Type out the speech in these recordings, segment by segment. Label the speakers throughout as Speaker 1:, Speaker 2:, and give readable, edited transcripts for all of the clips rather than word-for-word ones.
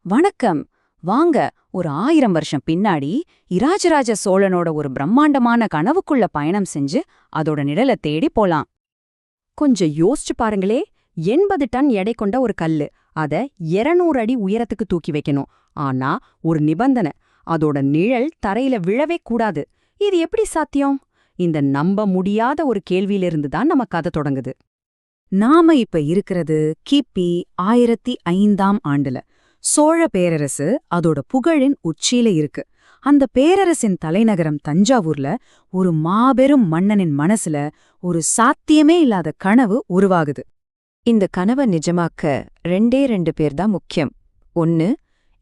Speaker 1: வணக்கம். வாங்க, ஒரு 1000 வருஷம் பின்னாடி இராஜராஜ சோழனோட ஒரு பிரம்மாண்டமான கனவுக்குள்ள பயணம் செஞ்சு அதோட நிழல தேடி போலாம்.
Speaker 2: கொஞ்சம் யோசிச்சு பாருங்களே. 80 டன் எடை கொண்ட ஒரு கல்லு. அத 200 அடி உயரத்துக்கு தூக்கி வைக்கணும். ஆனா ஒரு நிபந்தனை, அதோட நிழல் தரையில விழவே கூடாது. இது எப்படி சாத்தியம்? இந்த நம்ப முடியாத ஒரு கேள்வியிலிருந்து தான் நம்ம கதை தொடங்குது.
Speaker 1: நாம இப்ப இருக்கிறது கிபி 1005ஆம் ஆண்டுல. சோழ பேரரசு அதோட புகழின் உச்சியில இருக்கு. அந்த பேரரசின் தலைநகரம் தஞ்சாவூர்ல ஒரு மாபெரும் மன்னனின் மனசுல ஒரு சாத்தியமே இல்லாத கனவு உருவாகுது.
Speaker 2: இந்த கனவை நிஜமாக்க 2 பேர் தான் முக்கியம். ஒன்னு,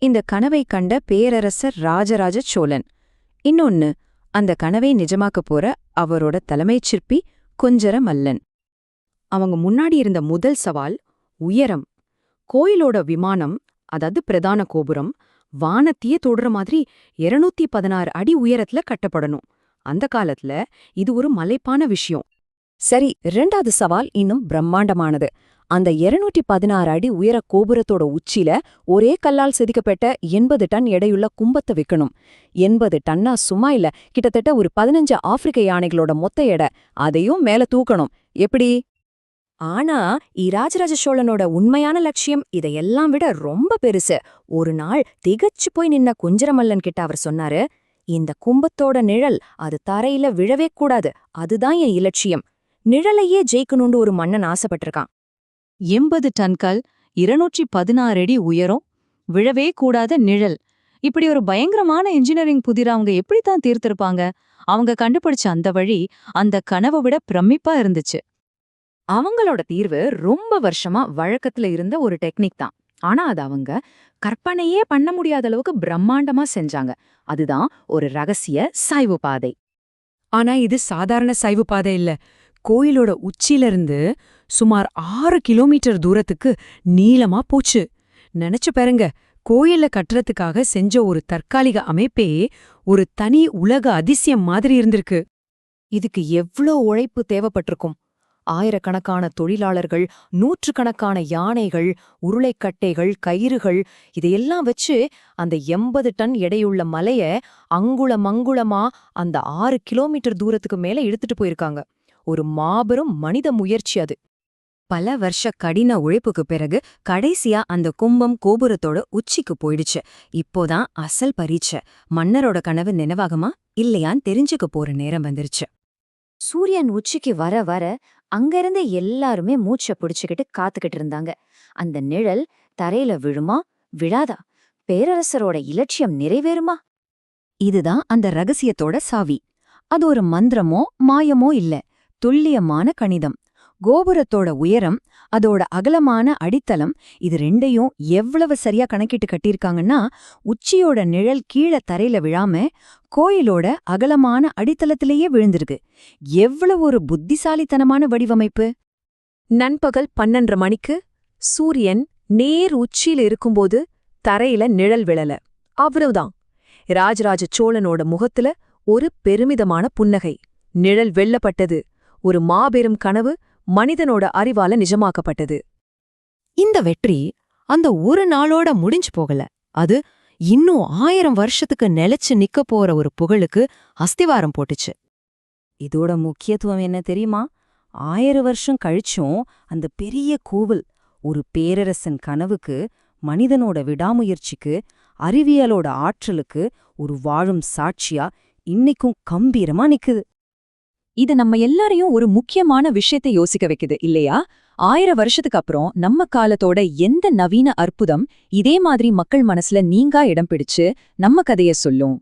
Speaker 2: இந்த கனவை கண்ட பேரரசர் ராஜராஜ சோழன். இன்னொன்னு, அந்த கனவை நிஜமாக்க போற அவரோட தலைமைச் சிற்பி குஞ்சர மல்லன். அவங்க முன்னாடி இருந்த முதல் சவால் உயரம். கோயிலோட விமானம், அதாவது பிரதான கோபுரம், வானத்தையே தொடுற மாதிரி 216 அடி உயரத்துல கட்டப்படணும். அந்த காலத்துல இது ஒரு மலைப்பான விஷயம். சரி, 2வது சவால் இன்னும் பிரம்மாண்டமானது. அந்த 216 அடி உயர கோபுரத்தோட உச்சியில ஒரே கல்லால் செதுக்கப்பட்ட 80 டன் எடையுள்ள கும்பத்தை வைக்கணும். 80 டன்னா சும்மா இல்ல, கிட்டத்தட்ட ஒரு 15 ஆப்பிரிக்க யானைகளோட மொத்த எடை. அதையும் மேல தூக்கணும். எப்படி? ஆனா இராஜராஜ சோழனோட உண்மையான லட்சியம் இதையெல்லாம் விட ரொம்ப பெருசு. ஒரு நாள் திகச்சு போய் நின்ன குஞ்சரமல்லன் கிட்ட அவர் சொன்னாரு, இந்த கும்பத்தோட நிழல் அது தரையில விழவே கூடாது. அதுதான் என் இலட்சியம். நிழலையே ஜெயிக்கணும்னு ஒரு மன்னன் ஆசைப்பட்டிருக்கான்.
Speaker 3: 80 டன்கள், 216 அடி உயரம், விழவே கூடாத நிழல். இப்படி ஒரு பயங்கரமான இன்ஜினியரிங் புதிர அவங்க எப்படித்தான் தீர்த்திருப்பாங்க? அவங்க கண்டுபிடிச்ச அந்த வழி அந்த கனவை விட பிரமிப்பா இருந்துச்சு.
Speaker 2: அவங்களோட தீர்வு ரொம்ப வருஷமா வழக்கத்துல இருந்த ஒரு டெக்னிக் தான். ஆனா அது அவங்க கற்பனையே பண்ண முடியாத அளவுக்கு பிரம்மாண்டமா செஞ்சாங்க. அதுதான் ஒரு ரகசிய சாய்வு பாதை.
Speaker 1: ஆனா இது சாதாரண சாய்வு பாதை இல்ல. கோயிலோட உச்சியிலிருந்து சுமார் 6 கிலோமீட்டர் தூரத்துக்கு நீளமா போச்சு. நினைச்சு பாருங்க, கோயில கட்டுறதுக்காக செஞ்ச ஒரு தற்காலிக அமைப்பே ஒரு தனி உலக அதிசயம் மாதிரி இருந்திருக்கு.
Speaker 2: இதுக்கு எவ்ளோ உழைப்பு தேவைப்பட்டிருக்கும்? ஆயிரக்கணக்கான தொழிலாளர்கள், நூற்றுக்கணக்கான யானைகள், உருளைக்கட்டைகள், கயிறுகள், இதையெல்லாம் வச்சு அந்த 80 டன் எடையுள்ள மலைய அங்குளமா அந்த 6 கிலோமீட்டர் தூரத்துக்கு மேல இழுத்துட்டு போயிருக்காங்க. ஒரு மாபெரும் மனித முயற்சி அது.
Speaker 1: பல வருஷ கடின உழைப்புக்கு பிறகு கடைசியா அந்த கும்பம் கோபுரத்தோட உச்சிக்கு போயிடுச்சு. இப்போதான் அசல் பரீட்சை. மன்னரோட கனவு நினைவாகுமா இல்லையான்னு தெரிஞ்சுக்க போற நேரம் வந்துருச்சு.
Speaker 4: சூரியன் உச்சிக்கு வர வர அங்கிருந்து எல்லாருமே மூச்சை பிடிச்சுக்கிட்டு காத்துக்கிட்டு இருந்தாங்க. அந்த நிழல் தரையில விழுமா, விழாதா? பேரரசரோட இலட்சியம் நிறைவேறுமா?
Speaker 1: இதுதான் அந்த ரகசியத்தோட சாவி. அது ஒரு மந்திரமோ மாயமோ இல்ல, துல்லியமான கணிதம். கோபுரத்தோட உயரம், அதோட அகலமான அடித்தளம், இது ரெண்டையும் எவ்வளவு சரியா கணக்கிட்டு கட்டியிருக்காங்கன்னா, உச்சியோட நிழல் கீழே தரையில விழாம கோயிலோட அகலமான அடித்தளத்திலேயே விழுந்திருக்கு. எவ்வளவு ஒரு புத்திசாலித்தனமான வடிவமைப்பு!
Speaker 2: நண்பகல் 12 மணிக்கு சூரியன் நேர் உச்சியில இருக்கும்போது தரையில நிழல் விழல. அவ்வளவுதான். ராஜராஜ சோழனோட முகத்துல ஒரு பெருமிதமான புன்னகை. நிழல் வெல்லப்பட்டது. ஒரு மாபெரும் கனவு மனிதனோட அறிவால நிஜமாக்கப்பட்டது.
Speaker 1: இந்த வெற்றி அந்த ஒரு நாளோட முடிஞ்சு போகல. அது இன்னும் 1000 வருஷத்துக்கு நிலைச்சு நிக்க போற ஒரு புகழுக்கு அஸ்திவாரம் போட்டுச்சு. இதோட முக்கியத்துவம் என்ன தெரியுமா? 1000 வருஷம் கழிச்சும் அந்த பெரிய கோவில் ஒரு பேரரசன் கனவுக்கு, மனிதனோட விடாமுயற்சிக்கு, அறிவியலோட ஆற்றலுக்கு ஒரு வாழும் சாட்சியா இன்னைக்கும் கம்பீரமா நிக்குது.
Speaker 3: இது நம்ம எல்லாரையும் ஒரு முக்கியமான விஷயத்தை யோசிக்க வைக்குது இல்லையா? 1000 வருஷத்துக்கு அப்புறம் நம்ம காலத்தோட எந்த நவீன அற்புதம் இதே மாதிரி மக்கள் மனசுல நீங்கா இடம் பிடிச்சு நம்ம கதைய சொல்லும்?